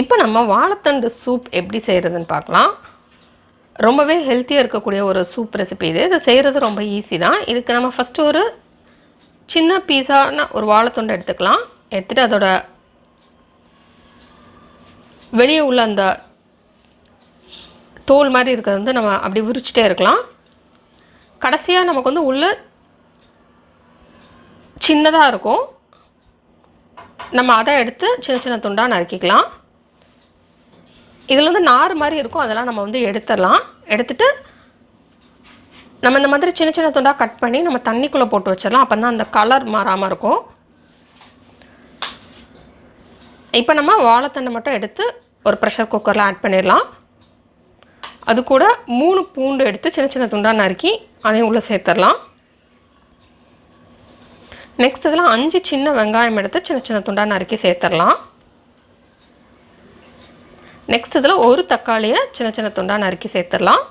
இப்போ நம்ம வாழைத்தண்டு சூப் எப்படி செய்கிறதுன்னு பார்க்கலாம். ரொம்பவே ஹெல்த்தியாக இருக்கக்கூடிய ஒரு சூப் ரெசிபி இது. இதை செய்கிறது ரொம்ப ஈஸி தான். இதுக்கு நம்ம ஃபஸ்ட்டு ஒரு சின்ன பீஸான ஒரு வாழைத்தண்டு எடுத்துக்கலாம். எடுத்துகிட்டு அதோட வெளியே உள்ள அந்த தோல் மாதிரி இருக்கிறது வந்து நம்ம அப்படி உரிச்சிட்டே இருக்கலாம். கடைசியாக நமக்கு வந்து உள்ள சின்னதாக இருக்கும். நம்ம அதை எடுத்து சின்ன சின்ன துண்டாக நறுக்கிக்கலாம். இதில் வந்து நார் மாதிரி இருக்கும், அதெல்லாம் நம்ம வந்து எடுத்துடலாம். எடுத்துகிட்டு நம்ம இந்த மாதிரி சின்ன சின்ன துண்டாக கட் பண்ணி நம்ம தண்ணிக்குள்ளே போட்டு வச்சிடலாம். அப்போ தான் அந்த கலர் மாறாமல் இருக்கும். இப்போ நம்ம வாழைத்தண்டை மட்டும் எடுத்து ஒரு ப்ரெஷர் குக்கரில் ஆட் பண்ணிடலாம். அது கூட 3 பூண்டு எடுத்து சின்ன சின்ன துண்டாக நறுக்கி அதையும் உள்ளே சேர்த்துடலாம். நெக்ஸ்ட் இதில் 5 சின்ன வெங்காயம் எடுத்து சின்ன சின்ன துண்டாக நறுக்கி சேர்த்துடலாம். நெக்ஸ்ட் இதில் ஒரு தக்காளியை சின்ன சின்ன துண்டாக நறுக்கி சேர்த்துடலாம்.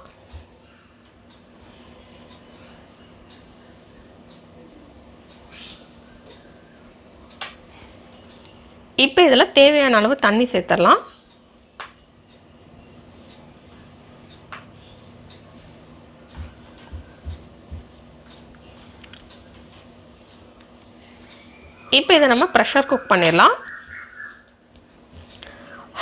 இப்போ இதில் தேவையான அளவு தண்ணி சேர்த்துடலாம். இப்போ இதை நம்ம ப்ரெஷர் குக் பண்ணிடலாம்.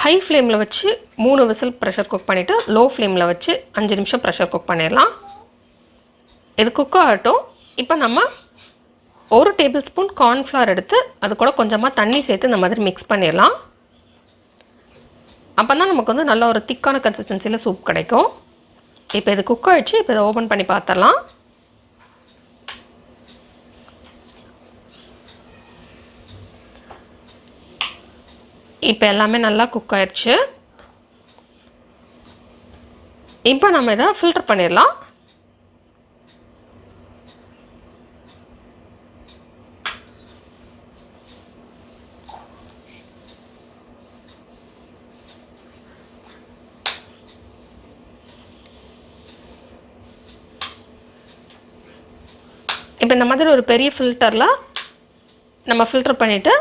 ஹை ஃப்ளேமில் வச்சு 3 விசில் ப்ரெஷர் குக் பண்ணிவிட்டு லோ ஃப்ளேமில் வச்சு 5 நிமிஷம் ப்ரெஷர் குக் பண்ணிடலாம். இது குக் ஆகட்டும். இப்போ நம்ம 1 டேபிள் ஸ்பூன் கார்ன்ஃப்ளவர் எடுத்து அது கூட கொஞ்சமாக தண்ணி சேர்த்து இந்த மாதிரி மிக்ஸ் பண்ணிடலாம். அப்போ தான் நமக்கு வந்து நல்ல ஒரு திக்கான கன்சிஸ்டன்சியில் சூப் கிடைக்கும். இப்போ இது குக் ஆகிடுச்சு. இப்போ இதை ஓப்பன் பண்ணி பார்த்துடலாம். இப்போ எல்லாமே நல்லா குக் ஆயிடுச்சு. இப்போ நம்ம இதை ஃபில்டர் பண்ணிடலாம். இப்போ இந்த மாதிரி ஒரு பெரிய ஃபில்டரில் நம்ம ஃபில்டர் பண்ணிவிட்டு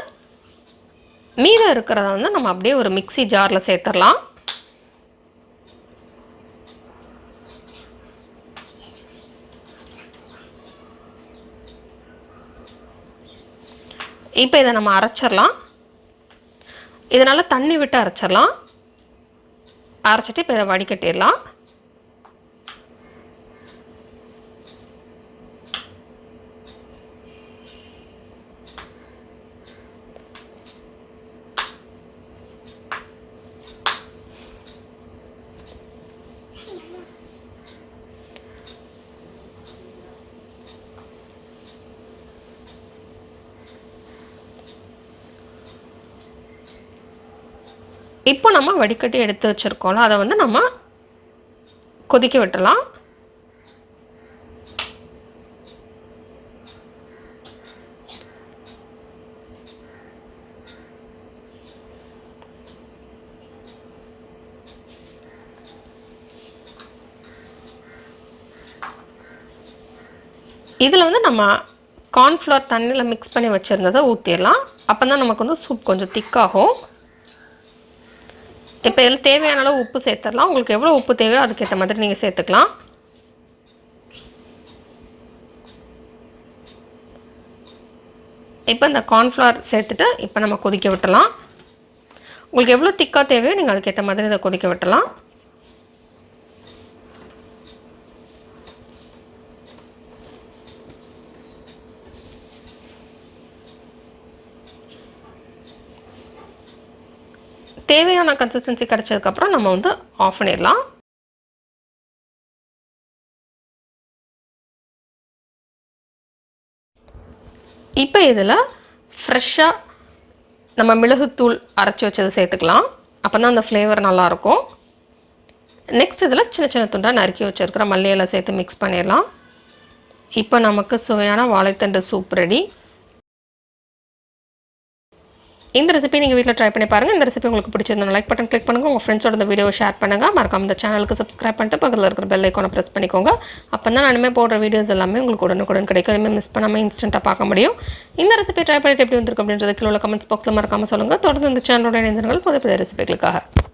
மீதம் இருக்கிறத வந்து நம்ம அப்படியே ஒரு மிக்ஸி ஜாரில் சேர்த்துடலாம். இப்போ இதை நம்ம அரைச்சிடலாம். இதனால் தண்ணி விட்டு அரைச்சிடலாம். அரைச்சிட்டு இப்போ இதை வடிகட்டிடலாம். இப்போ நம்ம வடிகட்டி எடுத்து வச்சுருக்கோம்ல, அதை வந்து நம்ம கொதிக்க விட்டுலாம். இதில் வந்து நம்ம கார்ன்ஃப்ளவர் தண்ணியில் மிக்ஸ் பண்ணி வச்சுருந்ததை ஊற்றிடலாம். அப்போ தான் நமக்கு வந்து சூப் கொஞ்சம் திக்காகும். இப்போ இதில் தேவையான அளவு உப்பு சேர்த்துடலாம். உங்களுக்கு எவ்வளோ உப்பு தேவையோ அதுக்கேற்ற மாதிரி நீங்கள் சேர்த்துக்கலாம். இப்போ இந்த கார்ன்ஃப்ளவர் சேர்த்துட்டு இப்போ நம்ம கொதிக்க விட்டலாம். உங்களுக்கு எவ்வளோ திக்காக தேவையோ நீங்கள் அதுக்கேற்ற மாதிரி இதை கொதிக்க விட்டலாம். தேவையான கன்சிஸ்டன்சி கிடச்சதுக்கப்புறம் நம்ம வந்து ஆஃப் பண்ணிடலாம். இப்போ இதில் ஃப்ரெஷ்ஷாக நம்ம மிளகுத்தூள் அரைச்சி வச்சதை சேர்த்துக்கலாம். அப்போ தான் அந்த ஃப்ளேவர் நல்லாயிருக்கும். நெக்ஸ்ட் இதில் சின்ன சின்ன துண்டாக நறுக்கி வச்சுருக்கிற மல்லி இலை சேர்த்து மிக்ஸ் பண்ணிடலாம். இப்போ நமக்கு சுவையான வாழைத்தண்டு சூப் ரெடி. இந்த ரெசிபி நீங்கள் வீட்டில் ட்ரை பண்ணி பாருங்கள். இந்த ரெசிபி உங்களுக்கு பிடிச்சிருந்தா லைக் பட்டன் கிளிக் பண்ணுங்கள். உங்கள் ஃப்ரெண்ட்ஸோட இந்த வீடியோ ஷேர் பண்ணுங்கள். மறக்காம இந்த சேனலுக்கு சப்ஸ்கிரைப் பண்ணிட்டு பக்கத்தில் இருக்கிற பெல் ஐக்கானை ப்ரெஸ் பண்ணிக்கோங்க. அப்போ தான் நான் இனிமேல் போடுற வீடியோஸ் எல்லாமே உங்களுக்கு உடனுக்குடன் கிடைக்கும். எதுவுமே மிஸ் பண்ணாமல் இன்ஸ்டண்ட்டாக பார்க்க முடியும். இந்த ரெசிபி ட்ரை பண்ணிட்டு எப்படி வந்திருக்கு அப்படின்றத கீழே உள்ள கமெண்ட்ஸ் பாக்ஸில் மறக்காமல் சொல்லுங்கள். தொடர்ந்து இந்த சேனலோட இணைந்திருங்கள் புதிய புதிய ரெசிபிகளுக்காக.